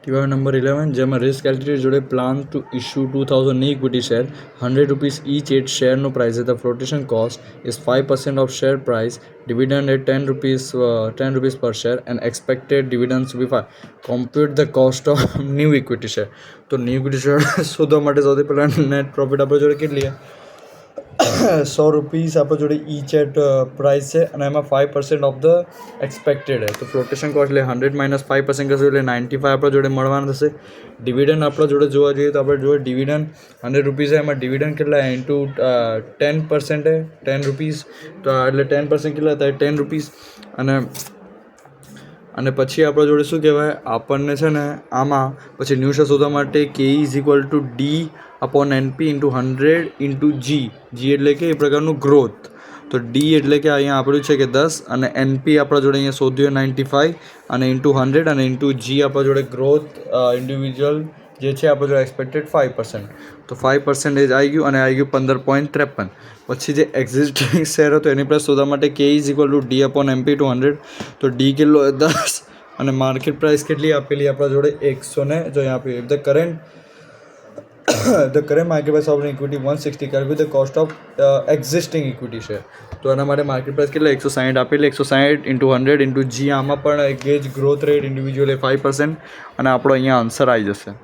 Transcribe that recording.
ટીવાય number 11 જેમાં risk altitude જોડે plan to issue 2000 ની ઇક્વિટી શેર, ₹100 each એટ શેરનો પ્રાઇસ છે. The flotation cost is 5% of share price, dividend at ₹10 per share and expected dividend be 5. Compute the cost of new equity share. તો new equity share શોધવા માટે સૌથી પહેલાં net profit આપણી જોડે કેટલી છે? ₹100 આપણા જોડે ઈચ એટ પ્રાઇસ છે અને એમાં 5% ઓફ ધ એક્સપેક્ટેડ છે. તો ફ્લોટેશન કોસ્ટ એટલે 100 - 5% કરશું એટલે 95 આપણા જોડે મળવાના થશે. ડિવિડન્ડ આપણા જોડે જોવા જઈએ તો આપણે જોડે ડિવિડન્ડ ₹100 છે, એમાં ડિવિડન્ડ કેટલા ઇન્ટુ 10% છે, ₹10. તો એટલે 10% કેટલા થાય? ₹10. અને પછી આપણા જોડે શું કહેવાય આપણને છે ને આમાં પછી ન્યૂ શેર શોધવા માટે કે is equal to D/NP into 100 into G એટલે કે એ પ્રકારનું ગ્રોથ. તો D એટલે કે અહીંયા આપણું છે કે 10 અને NP આપણા જોડે અહીંયા શોધ્યું 95 અને ઇન્ટુ 100 અને ઇન્ટુ G આપણા જોડે ગ્રોથ ઇન્ડિવિજ્યુઅલ જે છે આપણા જોડે એક્સપેક્ટેડ 5%. તો 5% આવી ગયું અને આવી ગયું 15.53. પછી જે એક્ઝિસ્ટિંગ શેર હતો એની પ્રાઇસ શોધવા માટે કે is equal to D/NP two 100. તો D કેટલો 10 અને માર્કેટ પ્રાઇસ કેટલી આપેલી આપણા જોડે 100 ને જો અહીંયા આપી the current market price of equity 160 calculate the cost of existing equity share. તો એના માટે માર્કેટ પ્રાઇસ કેટલા 160 આપેલી, 160 ઇન્ટુ 100 ઇન્ટુ G. આમાં પણ ગેજ ગ્રોથ રેટ ઇન્ડિવિજ્યુઅલ 5% અને આપણો અહીંયા આન્સર આવી જશે.